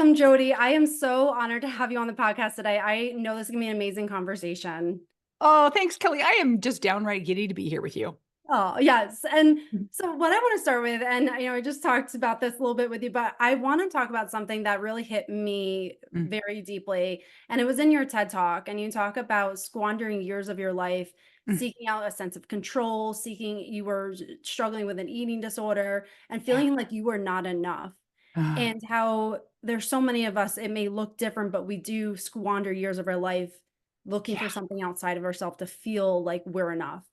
Welcome, Jodi. I am so honored to have you on the podcast today. I know this is going to be an amazing conversation. Oh, thanks, Kelly. I am just downright giddy to be here with you. Oh, yes. And Mhm. so what I want to start with, and I just talked about this a little bit with you, but I want to talk about something that really hit me Mm. very deeply. And it was in your TED Talk, and you talk about squandering years of your life, Mm. seeking out a sense of control, you were struggling with an eating disorder and Yeah. feeling like you were not enough. Uh, And how there's so many of us, it may look different, but we do squander years of our life looking for yeah. something outside of ourselves to feel like we're enough.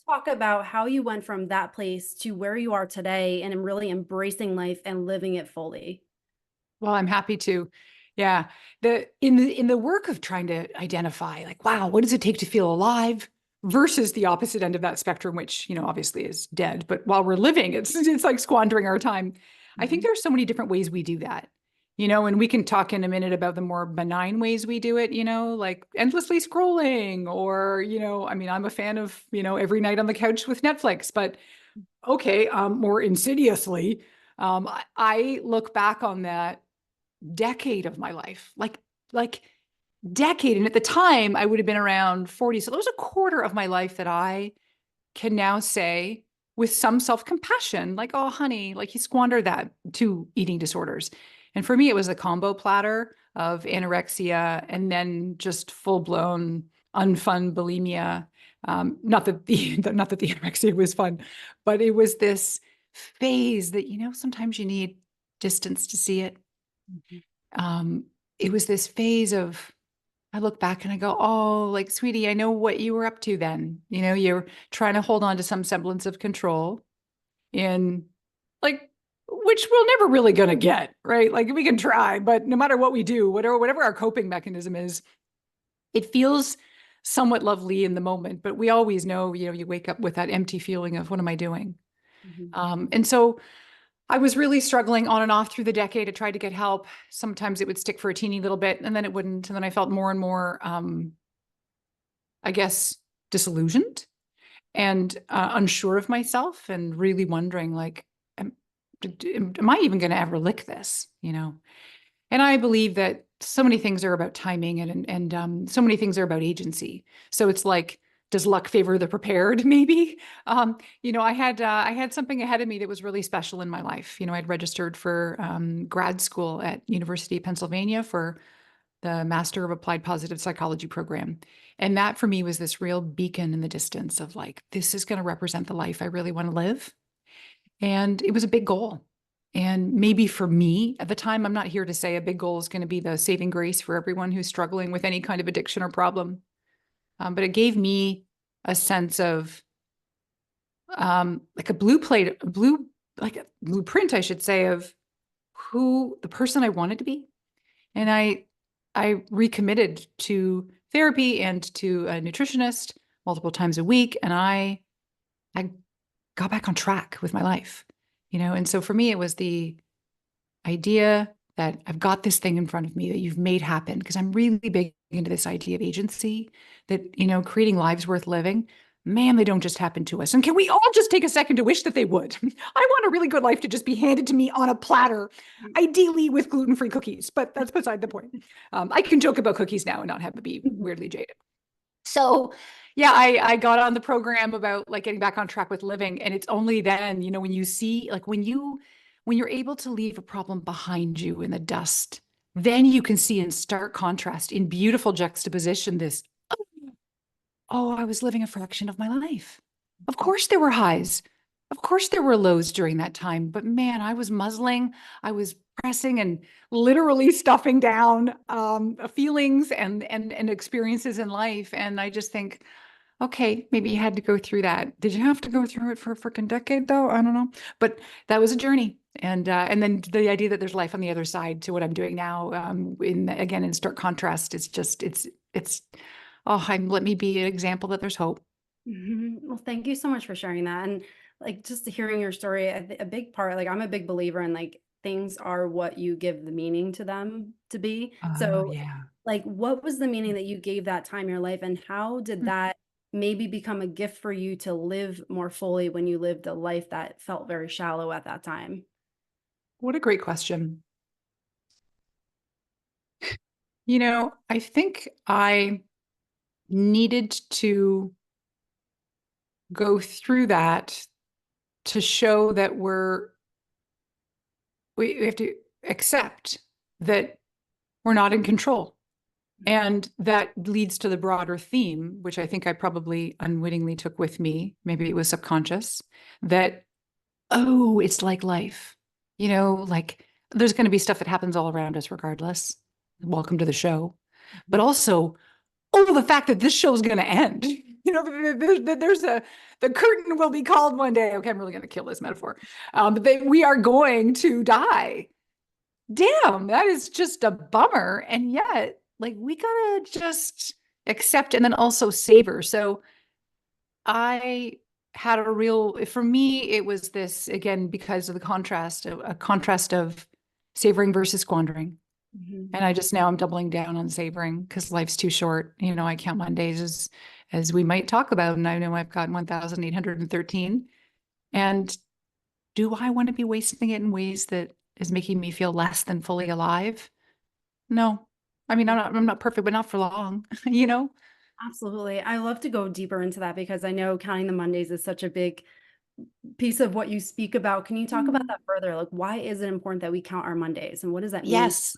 Talk about how you went from that place to where you are today and really embracing life and living it fully. Well, I'm happy to. Yeah. In the work of trying to identify, like, wow, what does it take to feel alive versus the opposite end of that spectrum, which, obviously is dead. But while we're living, it's like squandering our time. I think Mhm. there are so many different ways we do that. And we can talk in a minute about the more benign ways we do it, like endlessly scrolling or, I mean, I'm a fan of, every night on the couch with Netflix, but okay, more insidiously, I look back on that decade of my life, like decade. And at the time, I would have been around 40. So there was a quarter of my life that I can now say with some self-compassion, like, oh, honey, like you squandered that to eating disorders. And for me, it was a combo platter of anorexia and then just full-blown unfun bulimia. Not that the anorexia was fun, but it was this phase that, sometimes you need distance to see it. Mhm. Um, it was this phase of, I look back and I go, oh, like, sweetie, I know what you were up to then. You're trying to hold on to some semblance of control in, like, which we're never really going to get, right? Like, we can try, but no matter what we do, whatever our coping mechanism is, it feels somewhat lovely in the moment, but we always know, you wake up with that empty feeling of, what am I doing? Mhm. And so I was really struggling on and off through the decade. I tried to get help. Sometimes it would stick for a teeny little bit and then it wouldn't. And then I felt more and more, I guess, disillusioned and unsure of myself and really wondering, like, am I even going to ever lick this? And I believe that so many things are about timing and so many things are about agency. So it's like, does luck favor the prepared? Maybe. I had something ahead of me that was really special in my life. I'd registered for grad school at University of Pennsylvania for the Master of Applied Positive Psychology program. And that for me was this real beacon in the distance of, like, this is going to represent the life I really want to live. And it was a big goal. And maybe for me at the time, I'm not here to say a big goal is going to be the saving grace for everyone who's struggling with any kind of addiction or problem. But it gave me a sense of like like a blueprint, I should say, of who the person I wanted to be. And I recommitted to therapy and to a nutritionist multiple times a week. And I got back on track with my life, And so for me, it was the idea that I've got this thing in front of me that you've made happen, because I'm really big into this idea of agency, that, creating lives worth living. Man, they don't just happen to us. And can we all just take a second to wish that they would? I want a really good life to just be handed to me on a platter, ideally with gluten-free cookies, but that's beside the point. I can joke about cookies now and not have to be weirdly jaded. So yeah, I got on the program about, like, getting back on track with living. And it's only then, when you see, like, when you're able to leave a problem behind you in the dust, then you can see in stark contrast, in beautiful juxtaposition, this, oh, I was living a fraction of my life. Of course there were highs. Of course there were lows during that time, but man, I was muzzling, I was pressing and literally stuffing down feelings and experiences in life. And I just think, okay, maybe you had to go through that. Did you have to go through it for a freaking decade though? I don't know. But that was a journey. And then the idea that there's life on the other side to what I'm doing now, in stark contrast, it's let me be an example that there's hope. Mhm. Well, thank you so much for sharing that. And like just hearing your story, a big part, like I'm a big believer in like things are what you give the meaning to them to be. Oh, So yeah. like what was the meaning that you gave that time in your life and how did that maybe become a gift for you to live more fully when you lived a life that felt very shallow at that time? What a great question. I think I needed to go through that to show that we have to accept that we're not in control. And that leads to the broader theme, which I think I probably unwittingly took with me. Maybe it was subconscious that, oh, it's like life, like there's going to be stuff that happens all around us regardless. Welcome to the show. But also, oh, the fact that this show is going to end. The curtain will be called one day. Okay, I'm really going to kill this metaphor. But we are going to die. Damn, that is just a bummer. And yet, like, we gotta just accept and then also savor. So I had for me, it was this again, because of a contrast of savoring versus squandering. Mhm. And now I'm doubling down on savoring because life's too short. I count Mondays as we might talk about, and I know I've got 1,813. And do I want to be wasting it in ways that is making me feel less than fully alive? No. I mean, I'm not perfect, but not for long, you know? Absolutely. I love to go deeper into that because I know counting the Mondays is such a big piece of what you speak about. Can you talk about Mm. that further? Like, why is it important that we count our Mondays and what does that mean? Yes.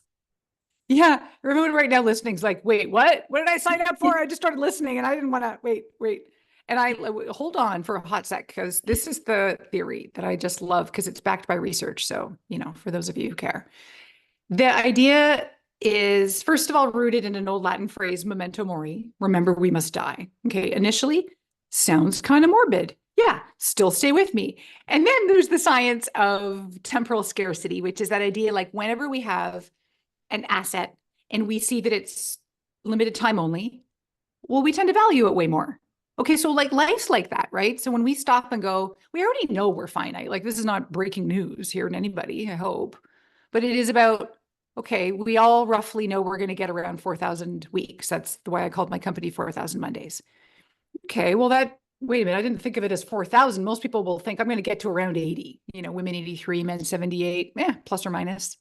Yeah. Everyone right now listening is like, wait, what? What did I sign up for? I just started listening and I didn't want to wait. And I hold on for a hot sec because this is the theory that I just love because it's backed by research. So, for those of you who care. The idea is, first of all, rooted in an old Latin phrase, memento mori, remember we must die. Okay, initially, sounds kind of morbid. Yeah, still stay with me. And then there's the science of temporal scarcity, which is that idea like whenever we have an asset and we see that it's limited time only, well, we tend to value it way more. Okay, so like life's like that, right? So when we stop and go, we already know we're finite. Like this is not breaking news here to anybody, I hope. But it is about, okay, we all roughly know we're going to get around 4,000 weeks. That's the way I called my company 4,000 Mondays. Okay, well, wait a minute, I didn't think of it as 4,000. Most people will think I'm going to get to around 80, women 83, men 78, plus or minus.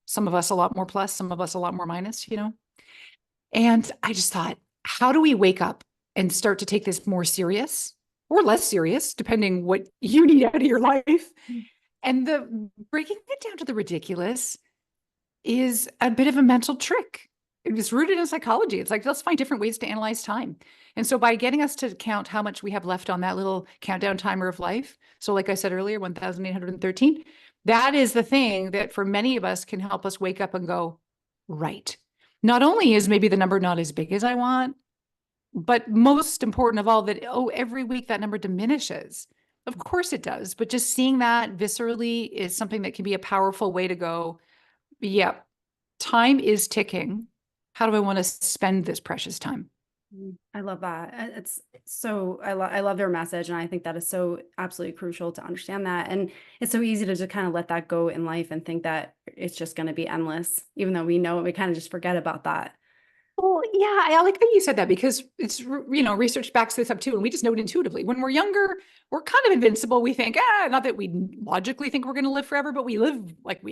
Some of us a lot more plus, some of us a lot more minus. And I just thought, how do we wake up and start to take this more serious or less serious, depending what you need out of your life? And the breaking it down to the ridiculous is a bit of a mental trick. It's rooted in psychology. It's like, let's find different ways to analyze time. And so by getting us to count how much we have left on that little countdown timer of life. So like I said earlier, 1,813, that is the thing that for many of us can help us wake up and go, right. Not only is maybe the number not as big as I want, but most important of all, that, oh, every week that number diminishes. Of course it does. But just seeing that viscerally is something that can be a powerful way to go, yeah, time is ticking. How do I want to spend this precious time? I love that. It's so I love their message, and I think that is so absolutely crucial to understand that. And it's so easy to just kind of let that go in life and think that it's just going to be endless, even though we know it, we kind of just forget about that. Well, yeah, I like that you said that because it's, research backs this up too. And we just know it intuitively. When we're younger, we're kind of invincible. We think, not that we logically think we're going to live forever, but we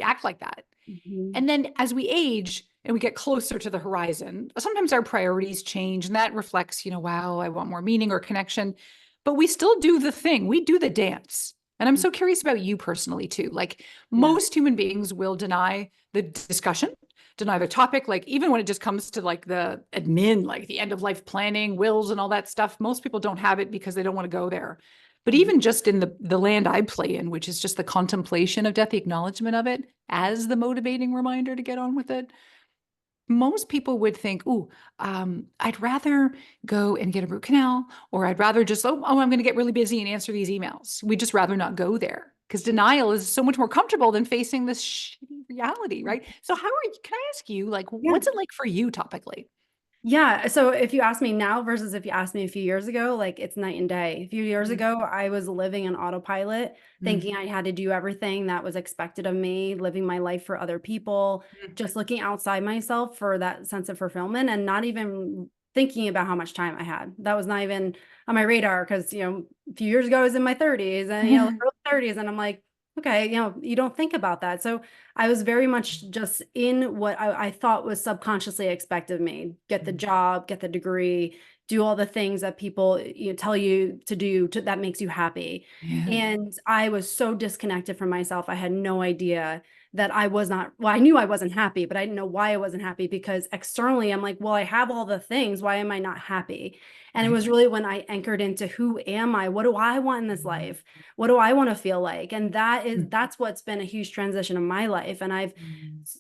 act like that. Mhm. And then as we age and we get closer to the horizon, sometimes our priorities change and that reflects, wow, I want more meaning or connection, but we still do the thing. We do the dance. And I'm so curious about you personally too. Like Yeah. most human beings will deny the discussion, deny the topic. Like even when it just comes to like the admin, like the end of life planning, wills and all that stuff, most people don't have it because they don't want to go there. But Mhm. even just in the land I play in, which is just the contemplation of death, the acknowledgement of it as the motivating reminder to get on with it, most people would think, "Ooh, I'd rather go and get a root canal, or I'd rather just, I'm going to get really busy and answer these emails." We'd just rather not go there because denial is so much more comfortable than facing this shitty reality, right? So, can I ask you, like, Yeah. what's it like for you topically? Yeah, so if you ask me now versus if you asked me a few years ago, like it's night and day. A few years Mm, ago, I was living on autopilot, mm, thinking I had to do everything that was expected of me, living my life for other people, mm. just looking outside myself for that sense of fulfillment and not even thinking about how much time I had. That was not even on my radar because, a few years ago I was in my 30s and, early 30s, and I'm like, Okay, you don't think about that. So I was very much just in what I thought was subconsciously expected of me. Get the job, get the degree, do all the things that people tell you to do that makes you happy. Yeah. And I was so disconnected from myself. I had no idea that I was not, well, I knew I wasn't happy, but I didn't know why I wasn't happy because externally I'm like, well, I have all the things. Why am I not happy? And it Right. was really when I anchored into who am I? What do I want in this life? What do I want to feel like? And that's what's been a huge transition in my life. And I've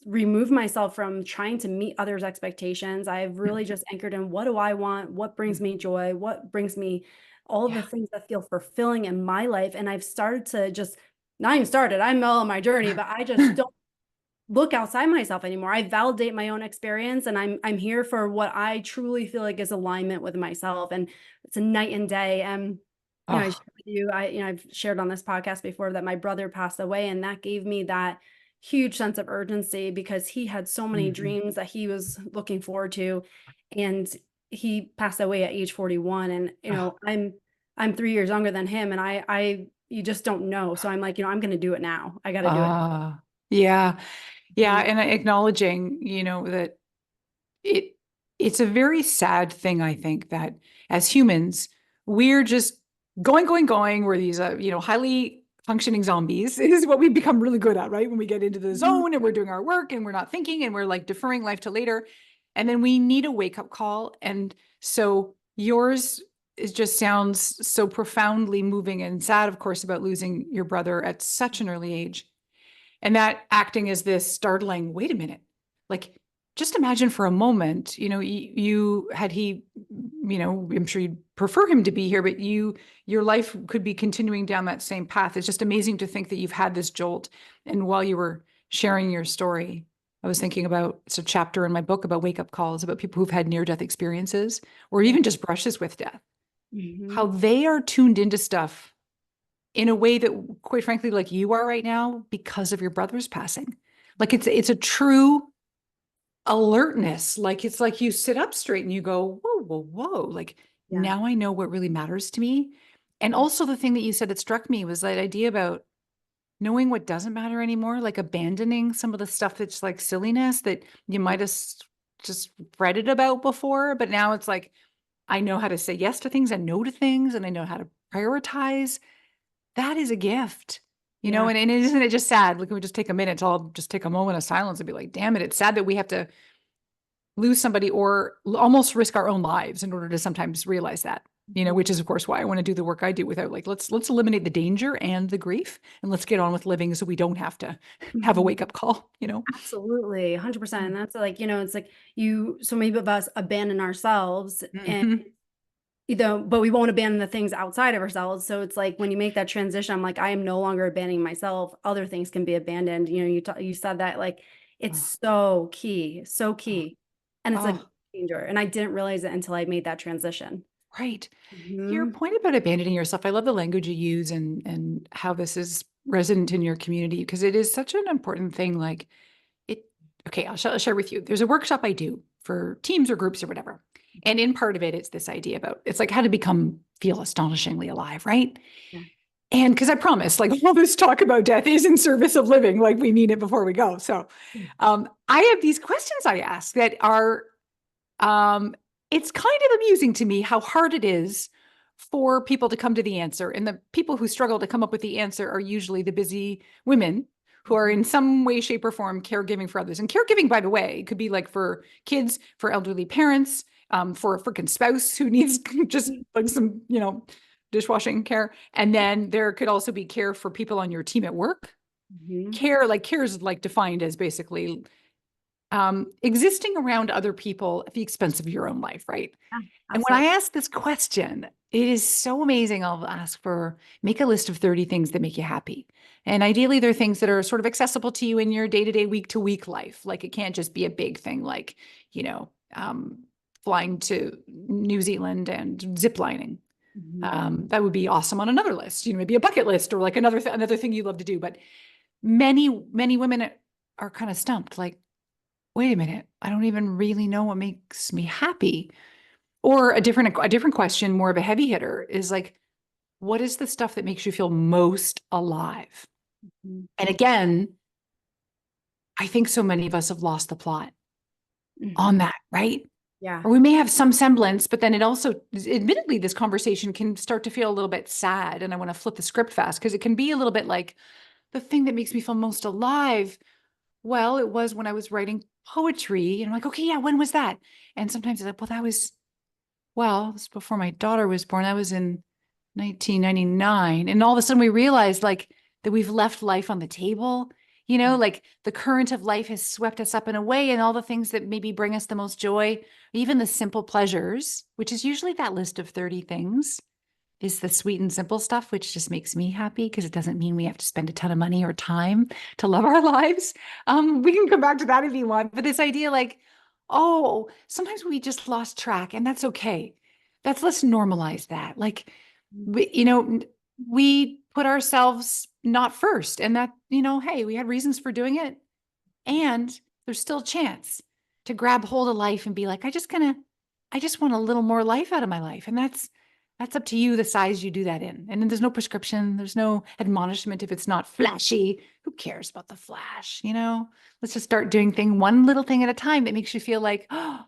removed myself from trying to meet others' expectations. I've really just anchored in what do I want? What brings me joy? What brings me all the Yeah. things that feel fulfilling in my life? And I've started to just not even started, I'm well on my journey, but I just don't look outside myself anymore. I validate my own experience and I'm here for what I truly feel like is alignment with myself. And it's a night and day. And I Oh. shared with you, I've shared on this podcast before that my brother passed away, and that gave me that huge sense of urgency because he had so many Mhm. dreams that he was looking forward to. And he passed away at age 41. And, Oh. I'm 3 years younger than him. And you just don't know. So I'm like, I'm going to do it now. I got to do it. Yeah. Yeah. Mhm. And acknowledging, that it it's a very sad thing, I think, that as humans, we're just going. We're these, highly functioning zombies is what we become really good at, right? When we get into the Mhm. zone and we're doing our work and we're not thinking and we're like deferring life to later. And then we need a wake up call. And so yours is just sounds so profoundly moving and sad, of course, about losing your brother at such an early age. And that acting as this startling, wait a minute, like just imagine for a moment, you had he, I'm sure you'd prefer him to be here, but your life could be continuing down that same path. It's just amazing to think that you've had this jolt. And while you were sharing your story, I was thinking about, it's a chapter in my book about wake up calls, about people who've had near death experiences or Yeah. even just brushes with death, how Mhm. they are tuned into stuff in a way that, quite frankly, like you are right now because of your brother's passing. Like it's a true alertness. Like it's like you sit up straight and you go, whoa. Like Yeah. now I know what really matters to me. And also the thing that you said that struck me was that idea about knowing what doesn't matter anymore, like abandoning some of the stuff that's like silliness that you might have just fretted about before. But now it's like, I know how to say yes to things and no to things, and I know how to prioritize. That is a gift, Yeah. and isn't it just sad? Like, can we just take a minute to all just take a moment of silence and be like, damn it, it's sad that we have to lose somebody or almost risk our own lives in order to sometimes realize that, which is of course why I want to do the work I do without like, let's eliminate the danger and the grief and let's get on with living so we don't have to have a Mhm. wake up call. Absolutely, 100%. And that's like, it's like so many of us abandon ourselves and Mm-hmm. but we won't abandon the things outside of ourselves. So it's like when you make that transition, I'm like, I am no longer abandoning myself. Other things can be abandoned. You said that like it's Oh, so key, so oh, key. And it's a oh, changer. And I didn't realize it until I made that transition. right. Your Hmm. point about abandoning yourself, I love the language you use and how this is resident in your community because it is such an important thing. Like it, okay, I'll share with you. There's a workshop I do for teams or groups or whatever. And in part of it, it's this idea about it's like how to feel astonishingly alive, right? Yeah. And because I promise, like all this talk about death is in service of living, like we mean it before we go. So I have these questions I ask that are um, it's kind of amusing to me how hard it is for people to come to the answer. And the people who struggle to come up with the answer are usually the busy women who are Mhm. in some way, shape, or form caregiving for others. And caregiving, by the way, could be like for kids, for elderly parents, for a freaking spouse who needs just like some, dishwashing care. And then there could also be care for people on your team at work. Mhm. Care is like defined as basically existing around other people at the expense of your own life, right? Yeah, And when I absolutely. ask this question, it is so amazing. I'll ask for make a list of 30 things that make you happy. And ideally, they're things that are sort of accessible to you in your day to day, week to week life. Like it can't just be a big thing like, you know, um, flying to New Zealand and zip lining. Mhm. That would be awesome on another list, maybe a bucket list or like another thing you love to do. But many women are kind of stumped. Like, wait a minute, I don't even really know what makes me happy. Or a different question, more of a heavy hitter, is like, what is the stuff that makes you feel most alive? Mhm. And again, I think so many of us have lost the plot on Mhm. that, right? Yeah. Or we may have some semblance, but then it also, admittedly, this conversation can start to feel a little bit sad. And I want to flip the script fast because it can be a little bit like the thing that makes me feel most alive. Well, it was when I was writing poetry. And I'm like, okay, yeah, when was that? And sometimes it's like, well, that was, well, it was before my daughter was born. That was in 1999. And all of a sudden we realized like that we've left life on the table, like the current of life has swept us up and away, and all the things that maybe bring us the most joy, even the simple pleasures, which is usually that list of 30 things, is the sweet and simple stuff, which just makes me happy because it doesn't mean we have to spend a ton of money or time to love our lives. We can come back to that if you want, but this idea like, oh, sometimes we just lost track, and that's okay. Let's normalize that. Like, we put ourselves not first, and that, hey, we had reasons for doing it, and there's still a chance to grab hold of life and be like, I just want a little more life out of my life. And that's up to you, the size you do that in. And then there's no prescription, there's no admonishment if it's not flashy. Who cares about the flash? Let's just start doing one little thing at a time that makes you feel like, oh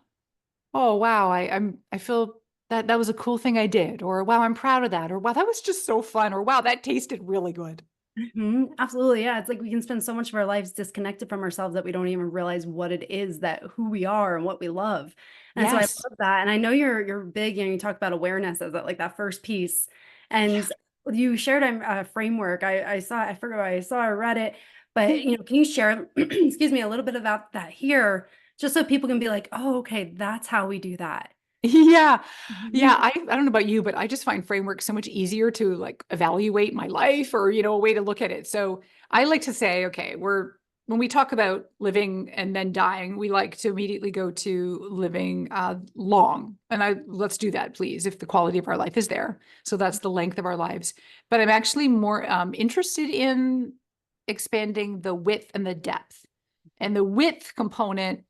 wow, I feel that was a cool thing I did, or wow, I'm proud of that, or wow, that was just so fun, or wow, that tasted really good. Mhm. Absolutely. Yeah. It's like we can spend so much of our lives disconnected from ourselves that we don't even realize what it is that who we are and what we love. And so I Yes. love that. And I know you're big, you talk about awareness as that first piece. Yeah. And you shared a framework. I forgot, I read it, but can you share, excuse me, a little bit about that here, just so people can be like, oh, okay, that's how we do that. Yeah. Yeah. Mhm. I don't know about you, but I just find framework so much easier to like evaluate my life, or, a way to look at it. So I like to say, okay, when we talk about living and then dying, we like to immediately go to living long. And let's do that, please, if the quality of our life is there. So that's the length of our lives. But I'm actually more interested in expanding the width and the depth. And the width component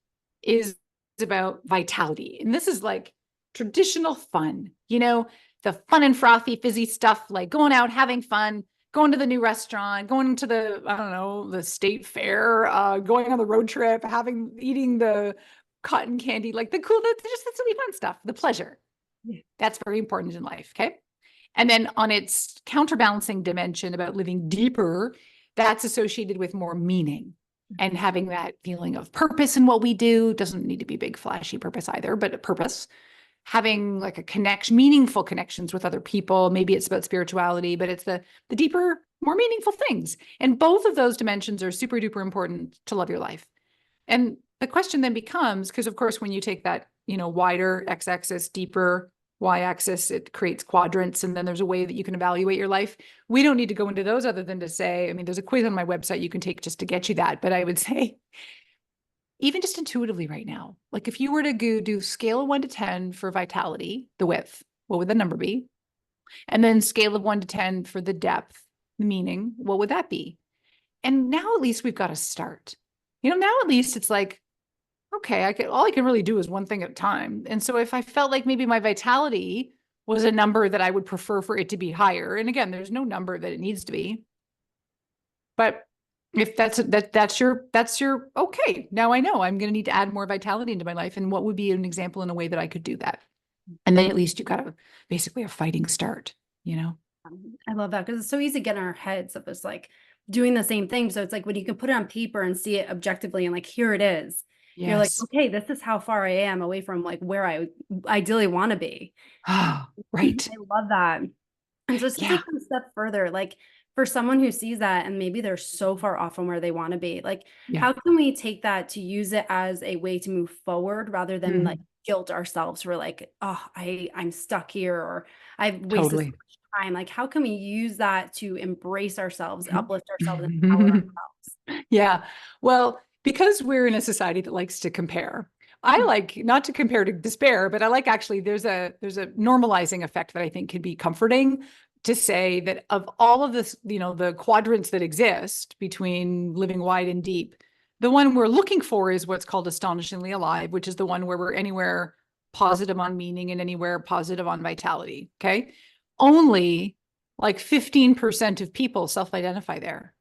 is about vitality. And this is like traditional fun, the fun and frothy, fizzy stuff, like going out, having fun, going to the new restaurant, going to the, I don't know, the state fair, going on the road trip, eating the cotton candy, like that's really fun stuff, the pleasure. Yeah. That's very important in life. Okay. And then on its counterbalancing dimension about living deeper, that's associated with more meaning and having that feeling of purpose in what we do. Doesn't need to be big, flashy purpose either, but a purpose. Having like a meaningful connections with other people. Maybe it's about spirituality, but it's the deeper, more meaningful things. And both of those dimensions are super duper important to love your life. And the question then becomes, because of course, when you take that, wider x-axis, deeper y-axis, it creates quadrants, and then there's a way that you can evaluate your life. We don't need to go into those other than to say, I mean, there's a quiz on my website you can take just to get you that. But I would say, even just intuitively right now, like if you were to go do scale of 1 to 10 for vitality, the width, what would the number be? And then scale of 1 to 10 for the depth, the meaning, what would that be? And now at least we've got to start. Now at least it's like, okay, all I can really do is one thing at a time. And so if I felt like maybe my vitality was a number that I would prefer for it to be higher, and again, there's no number that it needs to be, but if that's your okay, now I know I'm going to need to add more vitality into my life, and what would be an example in a way that I could do that? And then at least you got basically a fighting start. I love that because it's so easy to get in our heads of just like doing the same thing. So it's like when you can put it on paper and see it objectively and like, here it is, you're like, Yes. okay, this is how far I am away from like where I ideally want to be. Ah, right. I love that. And so just to Yeah. take one step further, like for someone who sees that and maybe they're so far off from where they want to be, like Yeah. how can we take that to use it as a way to move forward rather than like Mhm. guilt ourselves for like, oh, I'm stuck here or I've wasted so Totally. much time. Like how can we use that to embrace ourselves, uplift ourselves, and empower Mhm. ourselves? Yeah. Well, because we're in a society that likes to compare, I like not to compare to despair, but I like actually there's a normalizing effect that I think can be comforting, to say that of all of this, the quadrants that exist between living wide and deep, the one we're looking for is what's called astonishingly alive, which is the one where we're anywhere positive on meaning and anywhere positive on vitality. Okay. Only like 15% of people self-identify there.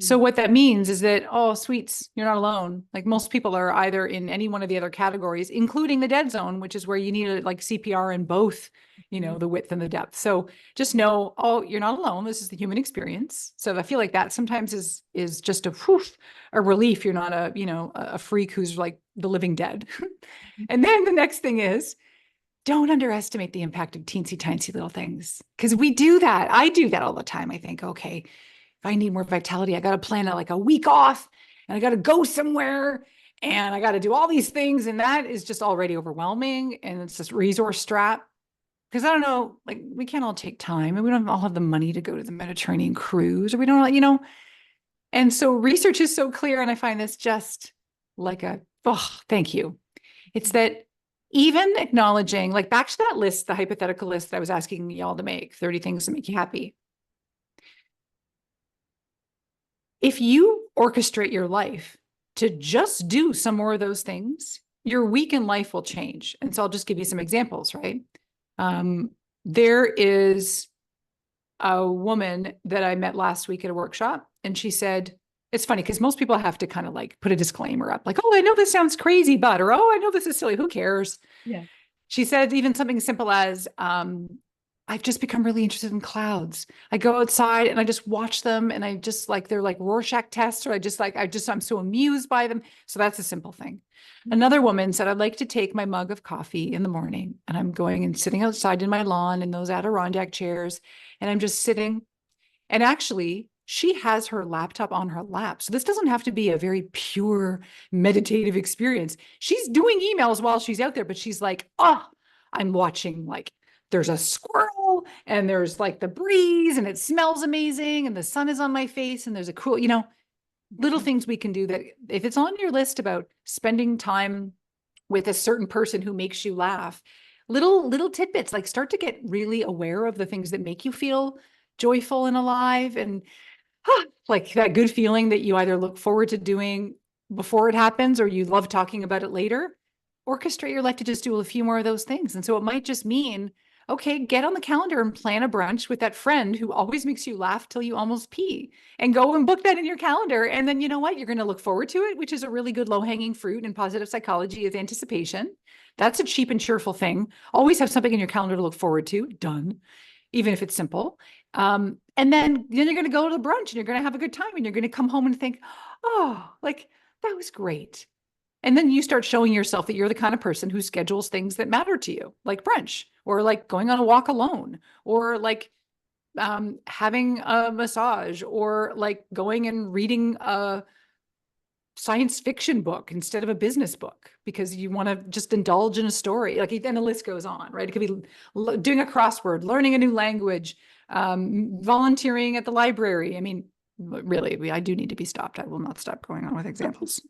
So what that means is that, oh, sweets, you're not alone. Like most people are either in any one of the other categories, including the dead zone, which is where you need like CPR in both, the width and the depth. So just know, oh, you're not alone. This is the human experience. So I feel like that sometimes is just a relief. You're not a freak who's like the living dead. And then the next thing is, don't underestimate the impact of teensy tiny little things. Because we do that. I do that all the time. I think, okay, if I need more vitality, I got to plan like a week off and I got to go somewhere and I got to do all these things. And that is just already overwhelming. And it's this resource strap. Because I don't know, like we can't all take time and we don't all have the money to go to the Mediterranean cruise or we don't, And so research is so clear. And I find this just like thank you. It's that even acknowledging, like back to that list, the hypothetical list that I was asking y'all to make, 30 things to make you happy. If you orchestrate your life to just do some more of those things, your week in life will change. And so I'll just give you some examples, right? There is a woman that I met last week at a workshop, and she said, it's funny because most people have to kind of like put a disclaimer up, like, oh, I know this sounds crazy, but, or, oh, I know this is silly. Who cares? Yeah. She said even something simple as, I've just become really interested in clouds. I go outside and I just watch them and I just like, they're like Rorschach tests, or I'm so amused by them. So that's a simple thing. Another woman said, I'd like to take my mug of coffee in the morning and I'm going and sitting outside in my lawn in those Adirondack chairs. And I'm just sitting. And actually, she has her laptop on her lap. So this doesn't have to be a very pure meditative experience. She's doing emails while she's out there, but she's like, oh, I'm watching like, there's a squirrel and there's like the breeze and it smells amazing and the sun is on my face and there's a cool, little things we can do that if it's on your list about spending time with a certain person who makes you laugh, little tidbits, like start to get really aware of the things that make you feel joyful and alive and like that good feeling that you either look forward to doing before it happens or you love talking about it later. Orchestrate your life to just do a few more of those things. And so it might just mean, okay, get on the calendar and plan a brunch with that friend who always makes you laugh till you almost pee and go and book that in your calendar. And then you know what? You're going to look forward to it, which is a really good low-hanging fruit in positive psychology is anticipation. That's a cheap and cheerful thing. Always have something in your calendar to look forward to. Done. Even if it's simple. And then you're going to go to the brunch and you're going to have a good time and you're going to come home and think, oh, like that was great. And then you start showing yourself that you're the kind of person who schedules things that matter to you, like brunch or like going on a walk alone or like having a massage or like going and reading a science fiction book instead of a business book because you want to just indulge in a story. Like then the list goes on, right? It could be doing a crossword, learning a new language, volunteering at the library. I mean, really, I do need to be stopped. I will not stop going on with examples.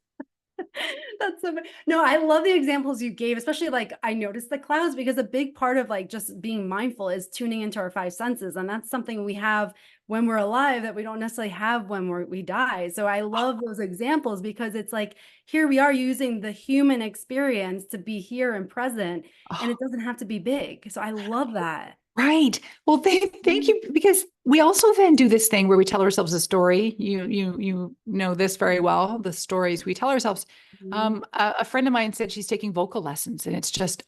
That's so no, I love the examples you gave, especially like I noticed the clouds because a big part of like just being mindful is tuning into our five senses. And that's something we have when we're alive that we don't necessarily have when we die. So I love those examples because it's like, here we are using the human experience to be here and present, and it doesn't have to be big. So I love that. Right. Well, thank you, because we also then do this thing where we tell ourselves a story. You know this very well, the stories we tell ourselves. A friend of mine said she's taking vocal lessons and it's just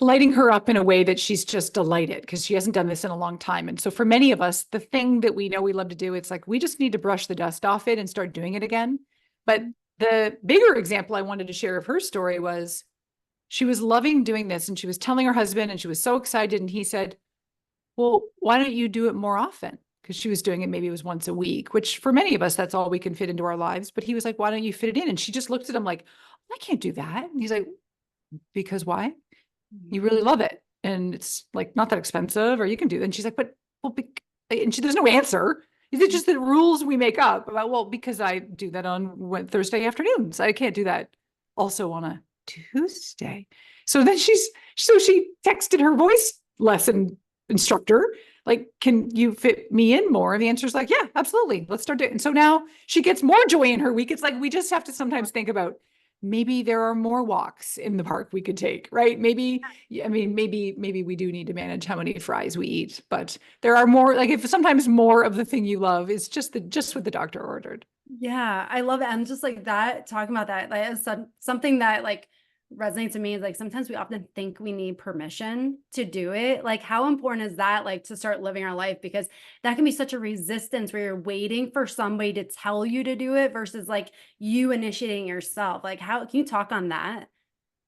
lighting her up in a way that she's just delighted because she hasn't done this in a long time. And so for many of us, the thing that we know we love to do, it's like, we just need to brush the dust off it and start doing it again. But the bigger example I wanted to share of her story was she was loving doing this and she was telling her husband and she was so excited. And he said, well, why don't you do it more often? Because she was doing it, maybe it was once a week, which for many of us, that's all we can fit into our lives. But he was like, why don't you fit it in? And she just looked at him like, I can't do that. And he's like, because why? You really love it. And it's like not that expensive, or you can do it. And she's like, there's no answer. Is it just the rules we make up about, well, because I do that on Thursday afternoons. I can't do that also on a Tuesday. So then she texted her voice lesson instructor, like, can you fit me in more? And the answer is like, yeah, absolutely. Let's start doing it. And so now she gets more joy in her week. It's like, we just have to sometimes think about maybe there are more walks in the park we could take, right? Maybe, I mean, maybe we do need to manage how many fries we eat, but there are more, like if sometimes more of the thing you love is just what the doctor ordered. Yeah, I love it. And just like that, talking about that, like is something that like resonates to me is like sometimes we often think we need permission to do it. Like, how important is that, like to start living our life? Because that can be such a resistance where you're waiting for somebody to tell you to do it versus like you initiating yourself. Like, how can you talk on that?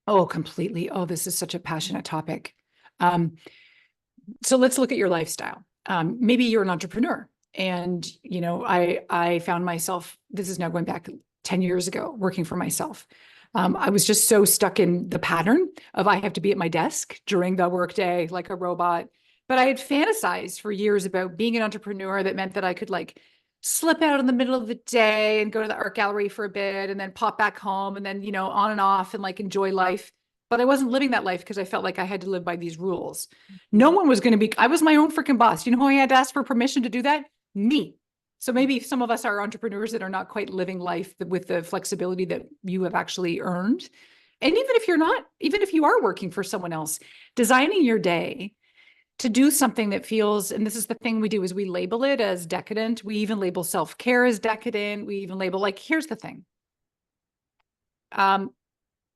Oh, completely. Oh, this is such a passionate topic. Um, so let's look at your lifestyle. Maybe you're an entrepreneur, and I found myself. This is now going back 10 years ago, working for myself. I was just so stuck in the pattern of I have to be at my desk during the workday like a robot. But I had fantasized for years about being an entrepreneur that meant that I could like slip out in the middle of the day and go to the art gallery for a bit and then pop back home and then, on and off and like enjoy life. But I wasn't living that life because I felt like I had to live by these rules. No one was going to be, I was my own freaking boss. You know who I had to ask for permission to do that? Me. So maybe some of us are entrepreneurs that are not quite living life with the flexibility that you have actually earned. And even if you're not, even if you are working for someone else, designing your day to do something that feels, and this is the thing we do, is we label it as decadent. We even label self-care as decadent. We even label, like, here's the thing.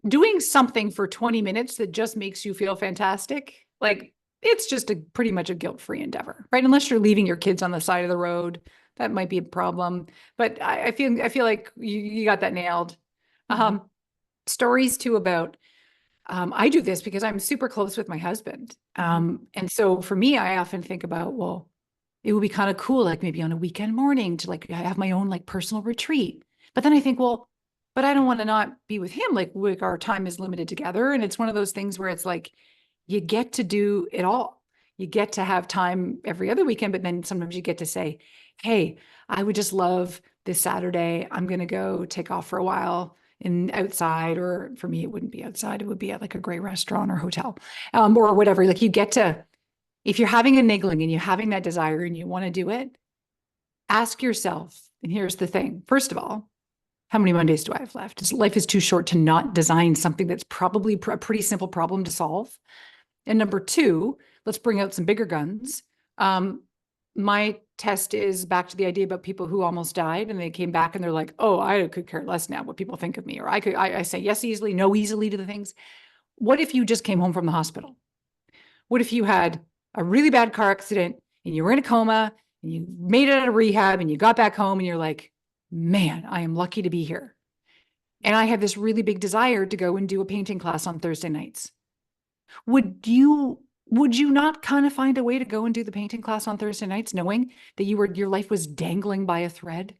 Doing something for 20 minutes that just makes you feel fantastic, like it's just pretty much a guilt-free endeavor, right? Unless you're leaving your kids on the side of the road, that might be a problem. But I feel like you got that nailed. Stories too about, I do this because I'm super close with my husband. And so for me, I often think about, well, it would be kind of cool, like maybe on a weekend morning to like have my own like personal retreat. But then I think, well, but I don't want to not be with him. Like our time is limited together. And it's one of those things where it's like, you get to do it all. You get to have time every other weekend, but then sometimes you get to say, hey, I would just love this Saturday. I'm going to go take off for a while in outside, or for me, it wouldn't be outside. It would be at like a great restaurant or hotel, or whatever. Like you get to, if you're having a niggling and you're having that desire and you want to do it, ask yourself, and here's the thing. First of all, how many Mondays do I have left? Life is too short to not design something that's probably a pretty simple problem to solve. And number two, let's bring out some bigger guns. My test is back to the idea about people who almost died and they came back and they're like, oh, I could care less now what people think of me. Or I say yes easily, no easily to the things. What if you just came home from the hospital? What if you had a really bad car accident and you were in a coma and you made it out of rehab and you got back home and you're like, man, I am lucky to be here. And I have this really big desire to go and do a painting class on Thursday nights. Would you not kind of find a way to go and do the painting class on Thursday nights, knowing that your life was dangling by a thread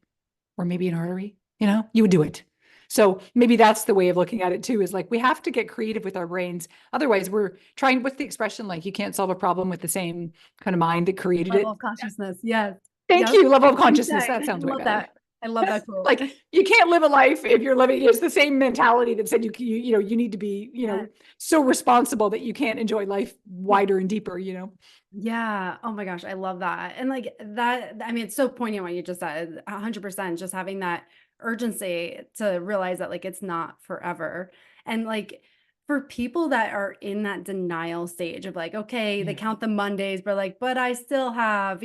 or maybe an artery? You would do it. So maybe that's the way of looking at it too, is like, we have to get creative with our brains. Otherwise we're trying, what's the expression? Like you can't solve a problem with the same kind of mind that created Level it. of consciousness. Yes. Thank Yep. you. Level of consciousness. I That sounds way love better. that. I love that quote. Like you can't live a life if you're living, it's the same mentality that said you need to be, so responsible that you can't enjoy life wider and deeper, Yeah. Oh my gosh. I love that. And like that, I mean, it's so poignant what you just said, 100%, just having that urgency to realize that like it's not forever. And like for people that are in that denial stage of like, okay, they Yeah. count the Mondays, but like, but I still have,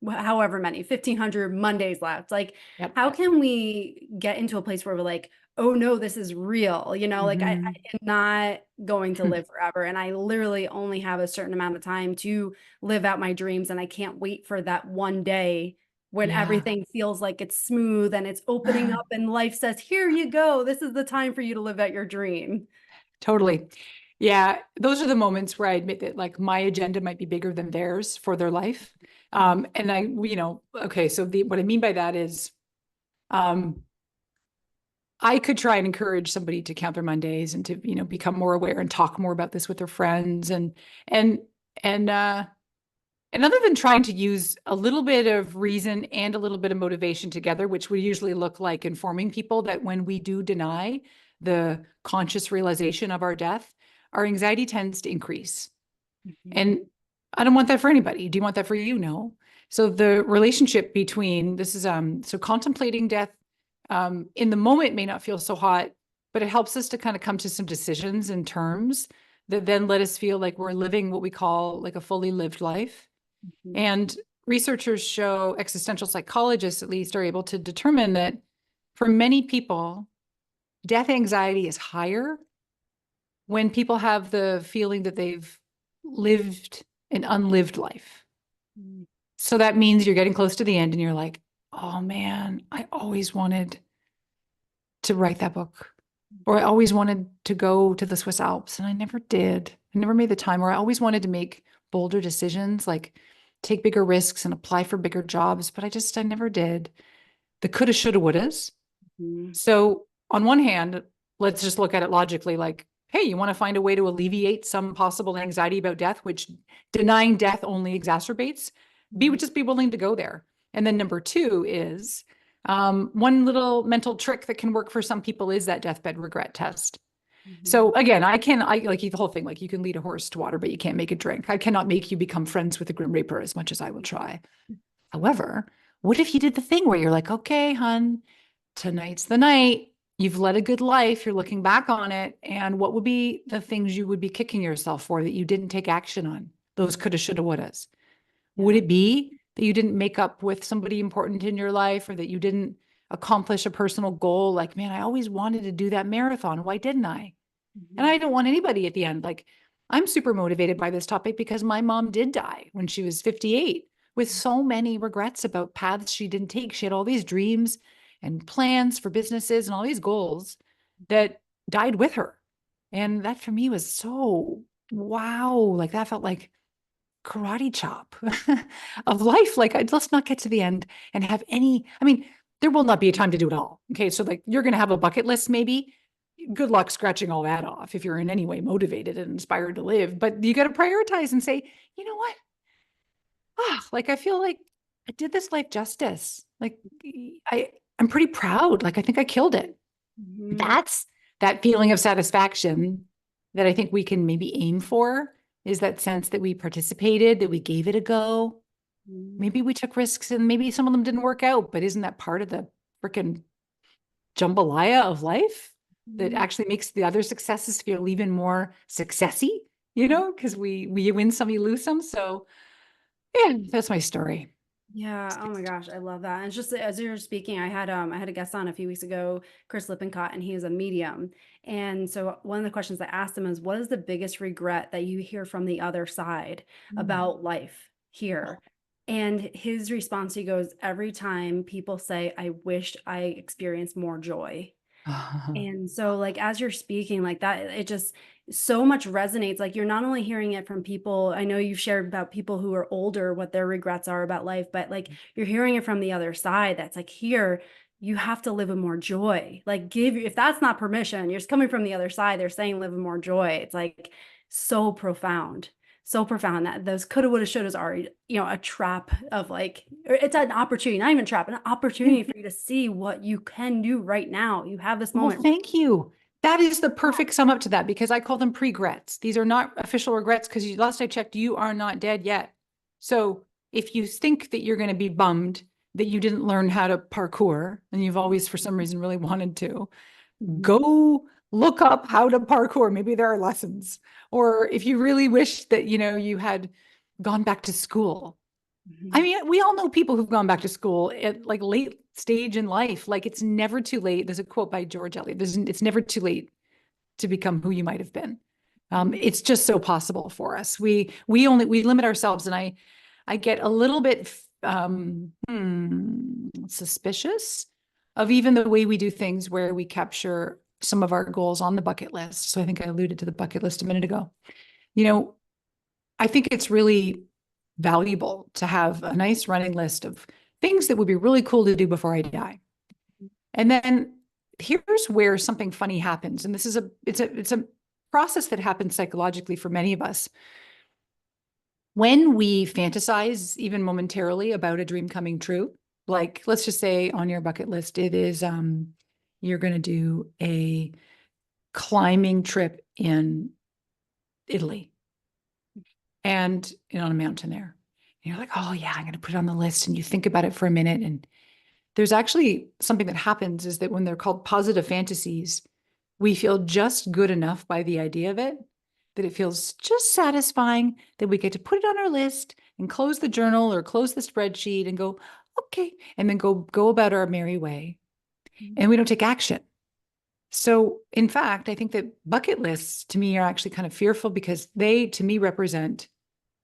however many, 1,500 Mondays left. Like, Yep. how can we get into a place where we're like, oh no, this is real, like I Mhm. am not going to live forever. And I literally only have a certain amount of time to live out my dreams. And I can't wait for that one day when Yeah. everything feels like it's smooth and it's opening up and life says, here you go. This is the time for you to live out your dream. Totally. Yeah. Those are the moments where I admit that like my agenda might be bigger than theirs for their life. And okay. So what I mean by that is, I could try and encourage somebody to count their Mondays and to, become more aware and talk more about this with their friends and, and other than trying to use a little bit of reason and a little bit of motivation together, which would usually look like informing people that when we do deny the conscious realization of our death, our anxiety tends to increase. And I don't want that for anybody. Do you want that for you? No. So the relationship between so contemplating death in the moment may not feel so hot. but it helps us to kind of come to some decisions and terms that then let us feel like we're living what we call like a fully lived life. Mhm. And researchers show, existential psychologists at least, are able to determine that for many people, death anxiety is higher when people have the feeling that they've lived an unlived life. Mhm. So that means you're getting close to the end and you're like, oh man, I always wanted to write that book. Or I always wanted to go to the Swiss Alps and I never did. I never made the time. Or I always wanted to make bolder decisions, like take bigger risks and apply for bigger jobs, but I never did. The coulda, shoulda, wouldas. Mhm. So on one hand, let's just look at it logically, like, hey, you want to find a way to alleviate some possible anxiety about death, which denying death only exacerbates. Mhm. Just be willing to go there. And then number two is one little mental trick that can work for some people is that deathbed regret test. Mhm. So again, I like the whole thing, like you can lead a horse to water, but you can't make it drink. I cannot make you become friends with a Grim Reaper as much as I will try. However, what if you did the thing where you're like, okay, hun, tonight's the night. You've led a good life. You're looking back on it. And what would be the things you would be kicking yourself for that you didn't take action on? Those coulda, shoulda, wouldas. Would Yeah. it be that you didn't make up with somebody important in your life or that you didn't accomplish a personal goal? Like, man, I always wanted to do that marathon. Why didn't I? And Mhm. I don't want anybody at the end. Like, I'm super motivated by this topic because my mom did die when she was 58 with so many regrets about paths she didn't take. She had all these dreams and plans for businesses and all these goals that died with her. And that for me was so wow. Like, that felt like karate chop of life. Like, let's not get to the end and have any, I mean, there will not be a time to do it all. Okay. So, like, you're going to have a bucket list, maybe. Good luck scratching all that off if you're in any way motivated and inspired to live. But you got to prioritize and say, you know what? Like, I feel like I did this life justice. Like, I'm pretty proud. Like, I think I killed it. Mhm. That's that feeling of satisfaction that I think we can maybe aim for, is that sense that we participated, that we gave it a go. Mhm. Maybe we took risks and maybe some of them didn't work out, but isn't that part of the freaking jambalaya of life that Mhm. actually makes the other successes feel even more successy, you know, because we win some, you lose some. So yeah, that's my story. Yeah, oh my gosh, I love that. And it's just as you were speaking, I had a guest on a few weeks ago, Chris Lippincott, and he is a medium. And so one of the questions I asked him is, what is the biggest regret that you hear from the other side Mm. about life here? And his response, he goes, every time people say, I wished I experienced more joy. And so, like, as you're speaking like that, it just so much resonates. Like, you're not only hearing it from people, I know you've shared about people who are older, what their regrets are about life, but like, you're hearing it from the other side. That's like, here, you have to live with more joy. Like, if that's not permission, you're just coming from the other side. They're saying live with more joy. It's like so profound. So profound that those coulda, woulda, shouldas are, a trap of like, or it's an opportunity, not even a trap, an Yeah. opportunity for you to see what you can do right now. You have this Well, moment. thank you. That is the perfect sum up to that because I call them pregrets. These are not official regrets because last I checked, you are not dead yet. So if you think that you're going to be bummed that you didn't learn how to parkour and you've always, for some reason, really wanted to, Mhm. go look up how to parkour. Maybe there are lessons. Or if you really wish that, you had gone back to school. I Mhm. mean, we all know people who've gone back to school at like late stage in life. Like it's never too late. There's a quote by George Eliot. It's never too late to become who you might have been. Mhm. It's just so possible for us. We limit ourselves, and I get a little bit suspicious of even the way we do things where we capture some of our goals on the bucket list. So I think I alluded to the bucket list a minute ago. You know, I think it's really valuable to have a nice running list of things that would be really cool to do before I die. And then here's where something funny happens. And this is it's a process that happens psychologically for many of us. When we fantasize even momentarily about a dream coming true, like let's just say on your bucket list, it is you're going to do a climbing trip in Italy and on a mountain there. And you're like, oh yeah, I'm going to put it on the list. And you think about it for a minute. And there's actually something that happens is that when they're called positive fantasies, we feel just good enough by the idea of it, that it feels just satisfying that we get to put it on our list and close the journal or close the spreadsheet and go, okay, and then go about our merry way. And we don't take action. So in fact, I think that bucket lists to me are actually kind of fearful because they, to me, represent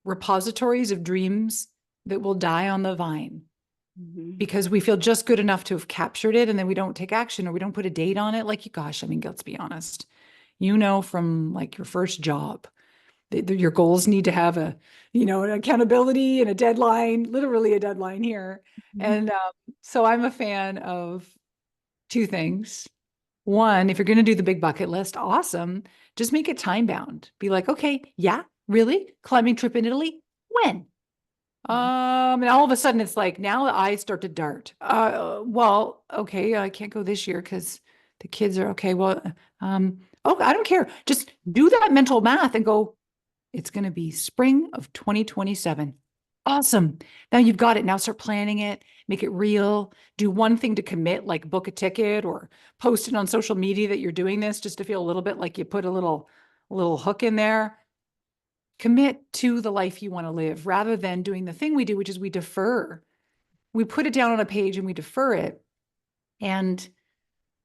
repositories of dreams that will die on the vine because we feel just good enough to have captured it and then we don't take action or we don't put a date on it. Like, gosh, I mean, let's be honest. You know, from like your first job, your goals need to have a, an accountability and a deadline, literally a deadline here. And so I'm a fan of two things. One, if you're going to do the big bucket list, awesome. Just make it time bound. Be like, okay, yeah, really? Climbing trip in Italy? When? And all of a sudden it's like, now the eyes start to dart. Well, okay, I can't go this year because the kids are okay. Well, oh, I don't care. Just do that mental math and go, it's going to be spring of 2027. Awesome. Now you've got it. Now start planning it, make it real. Do one thing to commit, like book a ticket or post it on social media that you're doing this just to feel a little bit like you put a little hook in there. Commit to the life you want to live rather than doing the thing we do, which is we defer. We put it down on a page and we defer it. And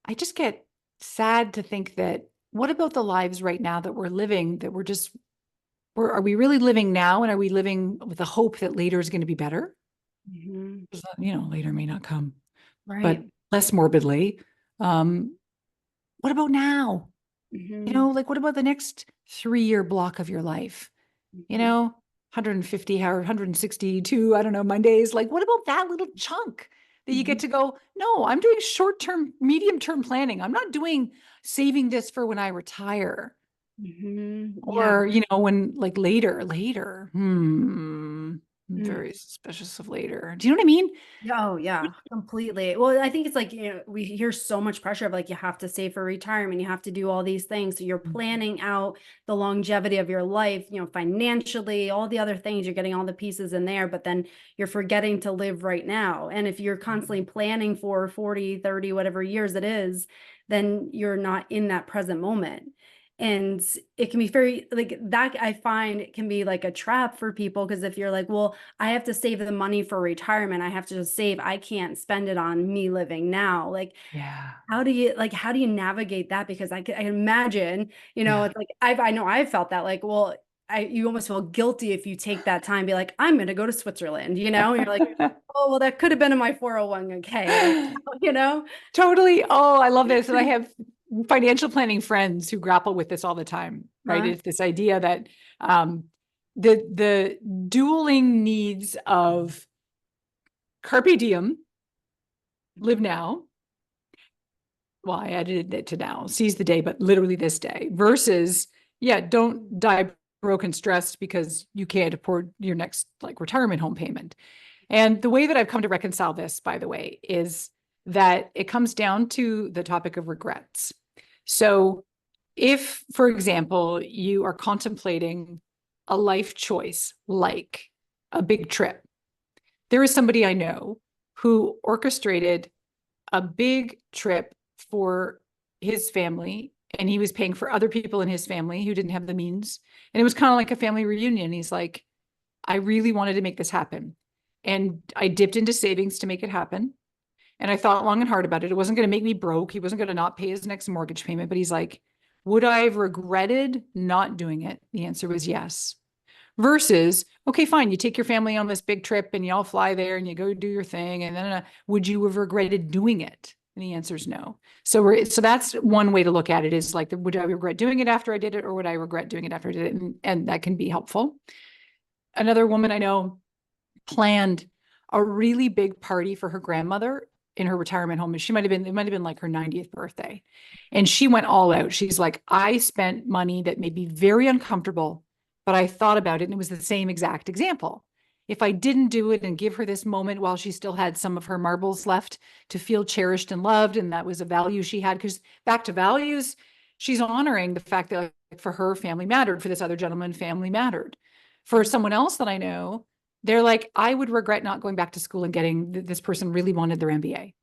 I just get sad to think that what about the lives right now that we're living that are we really living now? And are we living with the hope that later is going to be better? Later may not come, but less morbidly. What about now? What about the next 3-year block of your life? 150 or 162, I don't know, Mondays. Like, what about that little chunk that you get to go, no, I'm doing short-term, medium-term planning. I'm not doing saving this for when I retire. Or, when like later, I'm very suspicious of later. Do you know what I mean? Oh, yeah, completely. Well, I think it's like, we hear so much pressure of like, you have to save for retirement, you have to do all these things. So you're planning out the longevity of your life, financially, all the other things, you're getting all the pieces in there, but then you're forgetting to live right now. And if you're constantly planning for 40, 30, whatever years it is, then you're not in that present moment. And it can be very like that. I find it can be like a trap for people because if you're like, well, I have to save the money for retirement, I have to just save, I can't spend it on me living now. Like, yeah, how do you navigate that? Because I can imagine, it's like I know I've felt that like, well, you almost feel guilty if you take that time, be like, I'm going to go to Switzerland, and you're like, oh, well, that could have been in my 401k, like, Totally. Oh, I love this. And I have financial planning friends who grapple with this all the time, right? It's this idea that the dueling needs of carpe diem, live now. Well, I added it to now, seize the day, but literally this day versus, don't die broke and stressed because you can't afford your next like retirement home payment. And the way that I've come to reconcile this, by the way, is that it comes down to the topic of regrets. So if, for example, you are contemplating a life choice like a big trip, there is somebody I know who orchestrated a big trip for his family, and he was paying for other people in his family who didn't have the means. And it was kind of like a family reunion. He's like, I really wanted to make this happen. And I dipped into savings to make it happen. And I thought long and hard about it. It wasn't going to make me broke. He wasn't going to not pay his next mortgage payment. But he's like, would I have regretted not doing it? The answer was yes. Versus, okay, fine. You take your family on this big trip and you all fly there and you go do your thing. And then would you have regretted doing it? And the answer is no. So that's one way to look at it is like, would I regret doing it after I did it? Or would I regret doing it after I did it? And that can be helpful. Another woman I know planned a really big party for her grandmother in her retirement home. And it might have been like her 90th birthday. And she went all out. She's like, I spent money that made me very uncomfortable, but I thought about it. And it was the same exact example. If I didn't do it and give her this moment while she still had some of her marbles left to feel cherished and loved, and that was a value she had, because back to values, she's honoring the fact that like, for her, family mattered. For this other gentleman, family mattered. For someone else that I know, they're like, I would regret not going back to school and getting this person really wanted their MBA.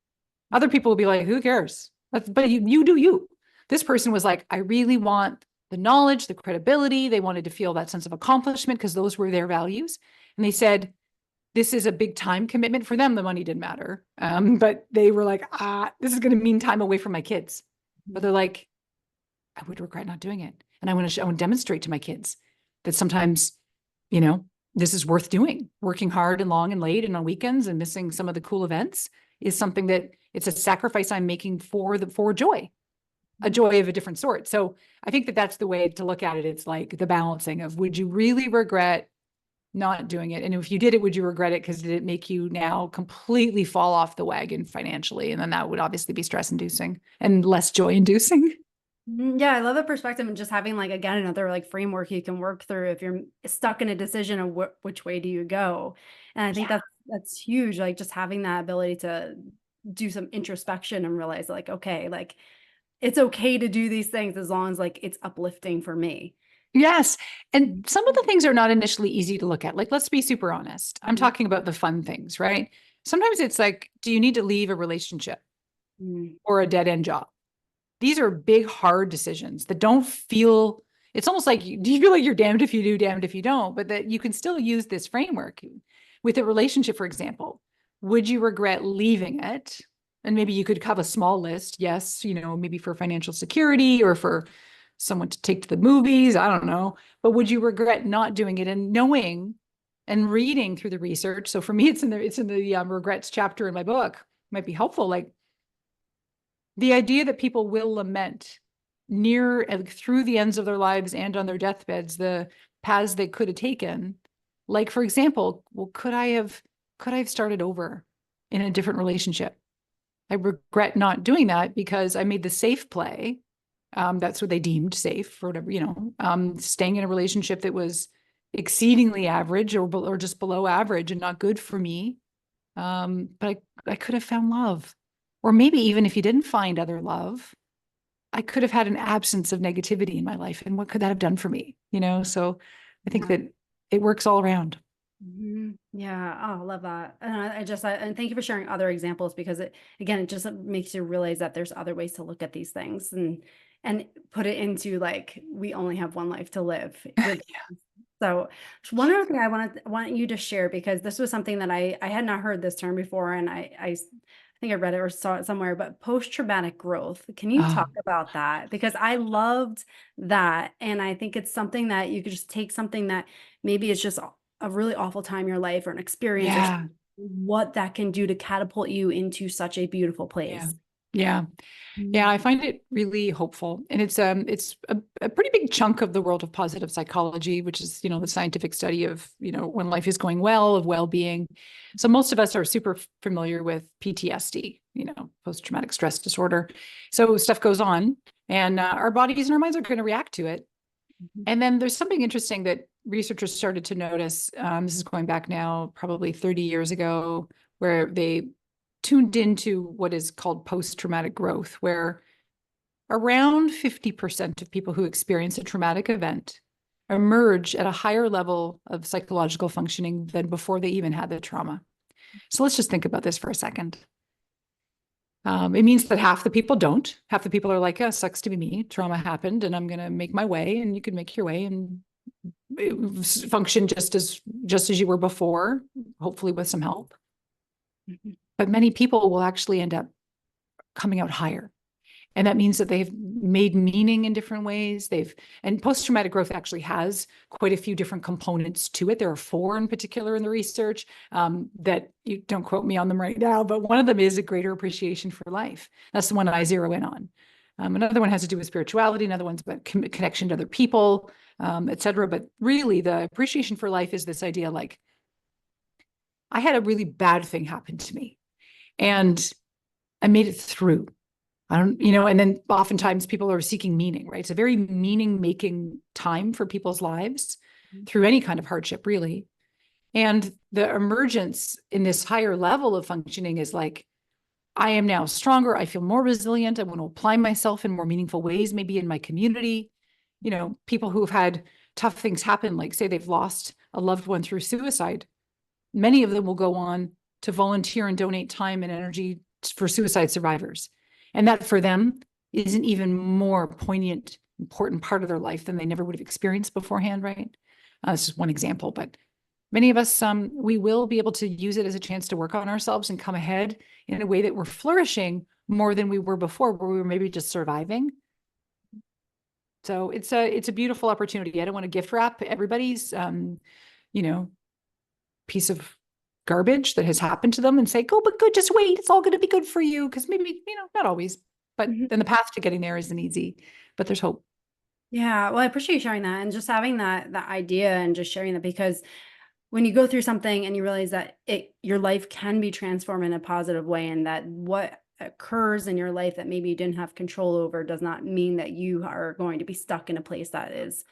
Other people will be like, who cares? But you do you. This person was like, I really want the knowledge, the credibility. They wanted to feel that sense of accomplishment because those were their values. And they said, this is a big time commitment for them. The money didn't matter. But they were like, this is going to mean time away from my kids. But they're like, I would regret not doing it. And I want to demonstrate to my kids that sometimes, this is worth doing. Working hard and long and late and on weekends and missing some of the cool events is something that it's a sacrifice I'm making for joy, a joy of a different sort. So I think that that's the way to look at it. It's like the balancing of, would you really regret not doing it? And if you did it, would you regret it? Because did it make you now completely fall off the wagon financially? And then that would obviously be stress inducing and less joy inducing. Yeah, I love the perspective and just having like, again, another like framework you can work through if you're stuck in a decision of which way do you go. And I think that's huge. Like just having that ability to do some introspection and realize like, okay, like it's okay to do these things as long as like it's uplifting for me. Yes. And some of the things are not initially easy to look at. Like, let's be super honest. I'm talking about the fun things, right? Sometimes it's like, do you need to leave a relationship or a dead end job? These are big, hard decisions that don't feel, it's almost like, do you feel like you're damned if you do, damned if you don't, but that you can still use this framework with a relationship, for example. Would you regret leaving it? And maybe you could have a small list. Yes, maybe for financial security or for someone to take to the movies. I don't know. But would you regret not doing it and knowing and reading through the research? So for me, it's in the regrets chapter in my book. It might be helpful. Like the idea that people will lament through the ends of their lives and on their deathbeds, the paths they could have taken. Like, for example, well, could I have started over in a different relationship? I regret not doing that because I made the safe play. That's what they deemed safe or whatever, staying in a relationship that was exceedingly average or just below average and not good for me. But I could have found love. Or maybe even if you didn't find other love, I could have had an absence of negativity in my life. And what could that have done for me? So I think that it works all around. Yeah. Oh, I love that. And and thank you for sharing other examples because it just makes you realize that there's other ways to look at these things and put it into like, we only have one life to live. So one other thing I want you to share, because this was something that I had not heard this term before. And I think I read it or saw it somewhere, but post-traumatic growth. Can you talk about that? Because I loved that. And I think it's something that you could just take something that maybe it's just a really awful time in your life or an experience or what that can do to catapult you into such a beautiful place. Yeah. I find it really hopeful. And it's a pretty big chunk of the world of positive psychology, which is, the scientific study of, when life is going well, of well-being. So most of us are super familiar with PTSD, post-traumatic stress disorder. So stuff goes on and our bodies and our minds are going to react to it. And then there's something interesting that researchers started to notice. This is going back now, probably 30 years ago, where they tuned into what is called post-traumatic growth, where around 50% of people who experience a traumatic event emerge at a higher level of psychological functioning than before they even had the trauma. So let's just think about this for a second. It means that half the people don't. Half the people are like, oh, sucks to be me. Trauma happened and I'm going to make my way, and you can make your way and function just as you were before, hopefully with some help. But many people will actually end up coming out higher. And that means that they've made meaning in different ways. And post-traumatic growth actually has quite a few different components to it. There are 4 in particular in the research that you don't quote me on them right now, but one of them is a greater appreciation for life. That's the one I zero in on. Another one has to do with spirituality. Another one's about connection to other people, et cetera. But really the appreciation for life is this idea like, I had a really bad thing happen to me and I made it through. And then oftentimes people are seeking meaning, right? It's a very meaning-making time for people's lives through any kind of hardship, really. And the emergence in this higher level of functioning is like, I am now stronger. I feel more resilient. I want to apply myself in more meaningful ways, maybe in my community. People who've had tough things happen, like say they've lost a loved one through suicide. Many of them will go on to volunteer and donate time and energy for suicide survivors. And that for them is an even more poignant, important part of their life than they never would have experienced beforehand, right? This is one example, but many of us, we will be able to use it as a chance to work on ourselves and come ahead in a way that we're flourishing more than we were before, where we were maybe just surviving. So it's a beautiful opportunity. I don't want to gift wrap everybody's, piece of garbage that has happened to them and say, go, but good, just wait. It's all going to be good for you. Because maybe, not always, but then the path to getting there isn't easy, but there's hope. Yeah, well, I appreciate you sharing that and just having that idea and just sharing that, because when you go through something and you realize that your life can be transformed in a positive way, and that what occurs in your life that maybe you didn't have control over does not mean that you are going to be stuck in a place that is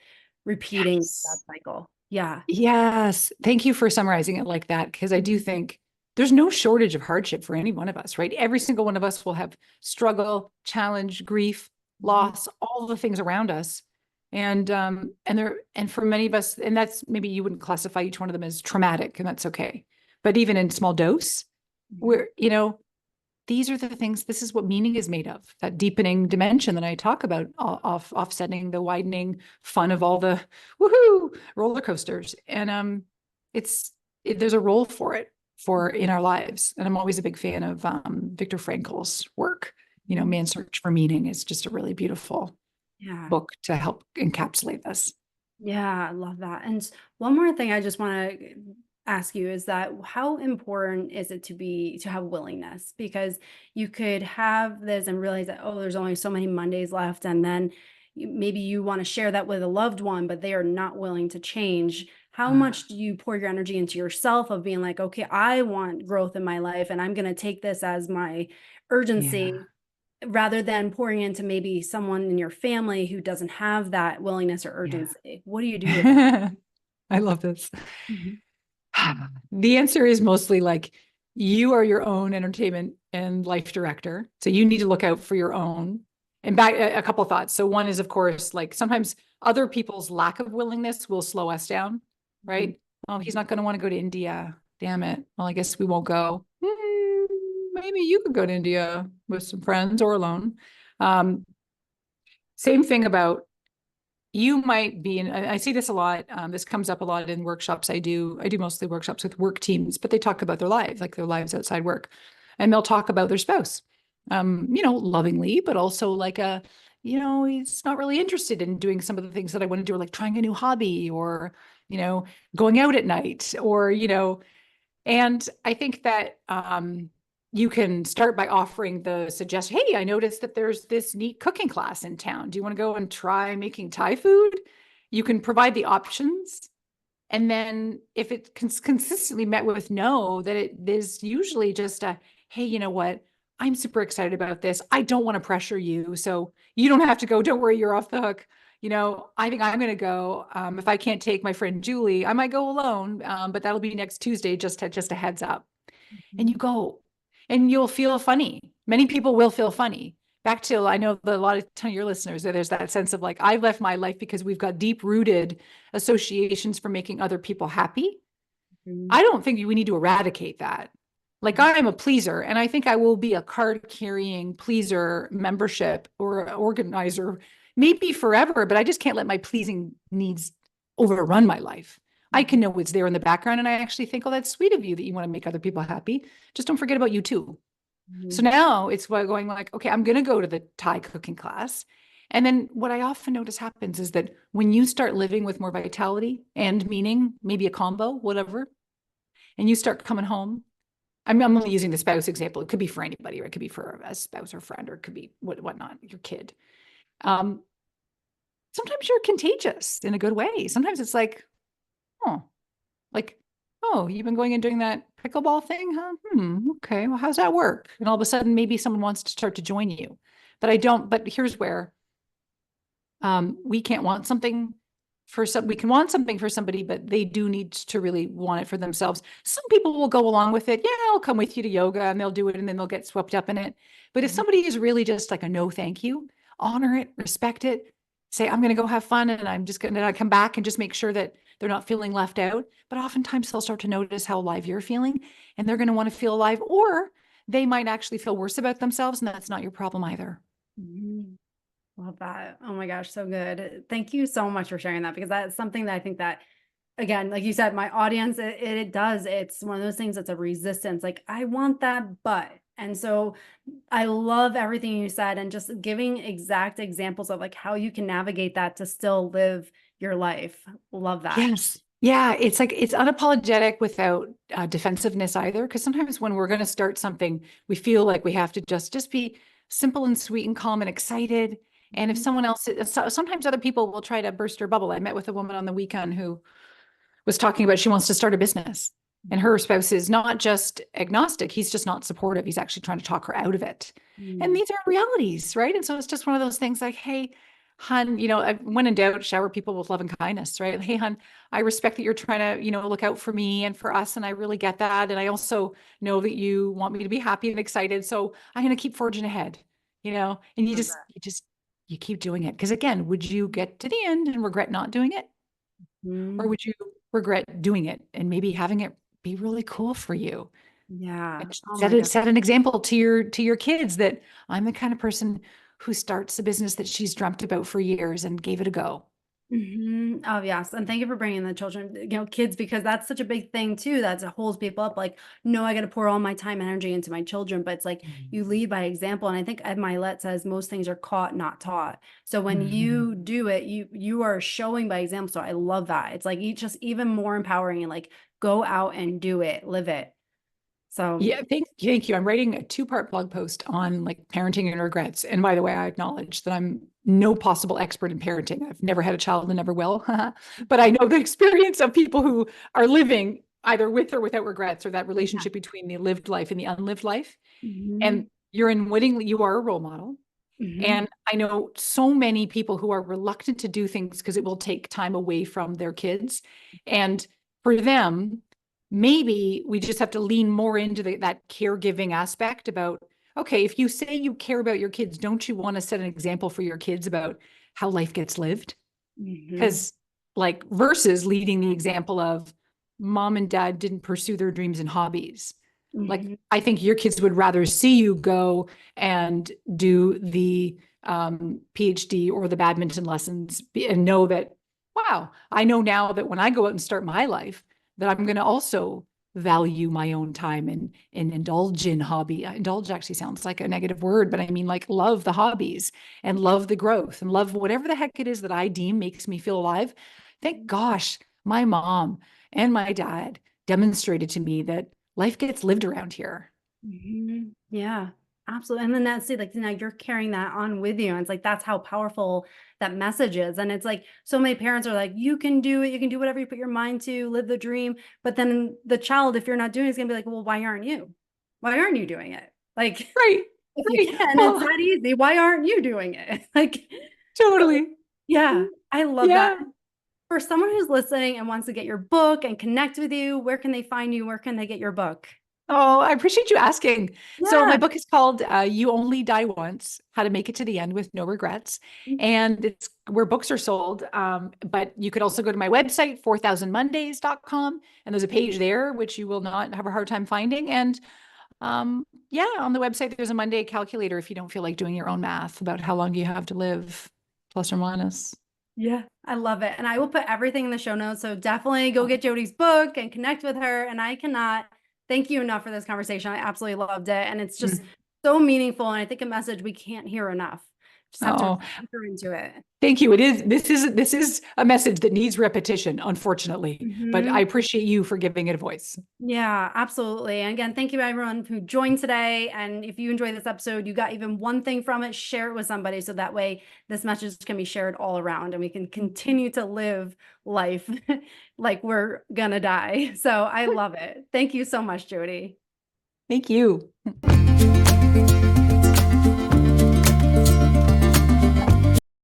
repeating that Yes. cycle. Yeah. Yes. Thank you for summarizing it like that, because I do think there's no shortage of hardship for any one of us, right? Every single one of us will have struggle, challenge, grief, loss, all the things around us. And for many of us, and that's, maybe you wouldn't classify each one of them as traumatic, and that's okay. But even in small dose, we're, these are the things, this is what meaning is made of, that deepening dimension that I talk about, offsetting the widening fun of all the woohoo roller coasters. And there's a role for it in our lives. And I'm always a big fan of Viktor Frankl's work. Man's Search for Meaning is just a really beautiful book to help encapsulate this. Yeah, I love that. And one more thing I just want to ask you is that how important is it to have willingness? Because you could have this and realize that, oh, there's only so many Mondays left. And then maybe you want to share that with a loved one, but they are not willing to change. How much do you pour your energy into yourself of being like, okay, I want growth in my life and I'm going to take this as my urgency, rather than pouring into maybe someone in your family who doesn't have that willingness or urgency? What do you do with that? I love this. The answer is mostly like, you are your own entertainment and life director. So you need to look out for your own. And back a couple of thoughts. So one is, of course, like sometimes other people's lack of willingness will slow us down, right? Oh, he's not going to want to go to India. Damn it. Well, I guess we won't go. Maybe you could go to India with some friends or alone. Same thing about, you might be, and I see this a lot. This comes up a lot in workshops I do. I do mostly workshops with work teams, but they talk about their lives, like their lives outside work. And they'll talk about their spouse, lovingly, but also like he's not really interested in doing some of the things that I want to do, like trying a new hobby or, going out at night or, and I think that you can start by offering the suggestion, hey, I noticed that there's this neat cooking class in town. Do you want to go and try making Thai food? You can provide the options. And then if it's consistently met with no, that it is usually just a, hey, you know what? I'm super excited about this. I don't want to pressure you. So you don't have to go. Don't worry, you're off the hook. I think I'm going to go. If I can't take my friend Julie, I might go alone. But that'll be next Tuesday, just a heads up. And you go. And you'll feel funny. Many people will feel funny. Back to, I know that a lot of your listeners, there's that sense of like, I've left my life because we've got deep rooted associations for making other people happy. I don't think we need to eradicate that. Like, I'm a pleaser, and I think I will be a card carrying pleaser membership or organizer, maybe forever, but I just can't let my pleasing needs overrun my life. I can know it's there in the background. And I actually think, oh, that's sweet of you that you want to make other people happy. Just don't forget about you too. So now it's going like, okay, I'm going to go to the Thai cooking class. And then what I often notice happens is that when you start living with more vitality and meaning, maybe a combo, whatever, and you start coming home, I'm only using the spouse example. It could be for anybody, or it could be for a spouse or friend, or it could be whatnot, your kid. Sometimes you're contagious in a good way. Sometimes it's like, oh, you've been going and doing that pickleball thing, huh? Okay. Well, how's that work? And all of a sudden, maybe someone wants to start to join you. But here's where we can't want something we can want something for somebody, but they do need to really want it for themselves. Some people will go along with it. Yeah, I'll come with you to yoga, and they'll do it, and then they'll get swept up in it. But if somebody is really just like a no, thank you, honor it, respect it, say, I'm going to go have fun, and I'm just going to come back and just make sure that they're not feeling left out. But oftentimes they'll start to notice how alive you're feeling, and they're going to want to feel alive, or they might actually feel worse about themselves, and that's not your problem either. Mhm. Love that. Oh my gosh, so good. Thank you so much for sharing that, because that's something that I think that, again, like you said, my audience, it does. It's one of those things that's a resistance. Like, I want that, but. And so I love everything you said, and just giving exact examples of like how you can navigate that to still live your life. Love that. Yes. Yeah, it's like it's unapologetic without defensiveness either. Because sometimes when we're going to start something, we feel like we have to just be simple and sweet and calm and excited. And if Mhm. someone else, sometimes other people will try to burst your bubble. I met with a woman on the weekend who was talking about she wants to start a business, and her spouse is not just agnostic; he's just not supportive. He's actually trying to talk her out of it. And Mhm. these are realities, right? And so it's just one of those things like, hey, hun, when in doubt, shower people with love and kindness, right? Hey, hun, I respect that you're trying to, look out for me and for us. And I really get that. And I also know that you want me to be happy and excited. So I'm going to keep forging ahead, and Love that. you keep doing it. Because again, would you get to the end and regret not doing it? Or Mhm. would you regret doing it and maybe having it be really cool for you? Yeah. And Oh my God. set an example to your kids that I'm the kind of person who starts a business that she's dreamt about for years and gave it a go. Oh, yes. And thank you for bringing the children, kids, because that's such a big thing too. That holds people up. Like, no, I got to pour all my time and energy into my children. But it's like you lead by example. And I think Ed Milet says most things are caught, not taught. So when Mhm. you do it, you are showing by example. So I love that. It's like just even more empowering, and like, go out and do it, live it. So Yeah, thank you. I'm writing a two-part blog post on like parenting and regrets. And by the way, I acknowledge that I'm no possible expert in parenting. I've never had a child and never will. But I know the experience of people who are living either with or without regrets, or that yeah. relationship between the lived life and the unlived life. And Hmm. you are a role model. Hmm. And I know so many people who are reluctant to do things because it will take time away from their kids. And for them, maybe we just have to lean more into that caregiving aspect about, okay, if you say you care about your kids, don't you want to set an example for your kids about how life gets lived? Hmm. Because, like, versus leading the example of mom and dad didn't pursue their dreams and hobbies. Like, Hmm. I think your kids would rather see you go and do the PhD or the badminton lessons and know that, wow, I know now that when I go out and start my life, that I'm going to also value my own time and indulge in hobby. Indulge actually sounds like a negative word, but I mean like love the hobbies and love the growth and love whatever the heck it is that I deem makes me feel alive. Thank gosh, my mom and my dad demonstrated to me that life gets lived around here. Yeah, absolutely. And then that's it. Like, now you're carrying that on with you. And it's like, that's how powerful that message is. And it's like, so many parents are like, you can do it. You can do whatever you put your mind to, live the dream. But then the child, if you're not doing it, is going to be like, well, why aren't you? Why aren't you doing it? Like, Right, if you right. can, it's Well, that easy. Why aren't you doing it? Like, so totally. yeah, I love that. Yeah. For someone who's listening and wants to get your book and connect with you, where can they find you? Where can they get your book? Oh, I appreciate you asking. So Yeah. my book is called You Only Die Once: How to Make It to the End with No Regrets. And it's where books are sold. But you could also go to my website, 4000mondays.com. And there's a page there, which you will not have a hard time finding. And yeah, on the website, there's a Monday calculator if you don't feel like doing your own math about how long you have to live, plus or minus. Yeah, I love it. And I will put everything in the show notes. So definitely go get Jodi's book and connect with her. And I cannot thank you enough for this conversation. I absolutely loved it. And it's just so meaningful. And I think a message we can't hear enough. Just have to Oh, enter into it. thank you. It is this is a message that needs repetition, unfortunately. But I Mhm. appreciate you for giving it a voice. Yeah, absolutely. And again, thank you everyone who joined today. And if you enjoyed this episode, you got even one thing from it, share it with somebody so that way this message can be shared all around and we can continue to live life like we're gonna die. So I love it. Thank you so much, Jodi. Thank you.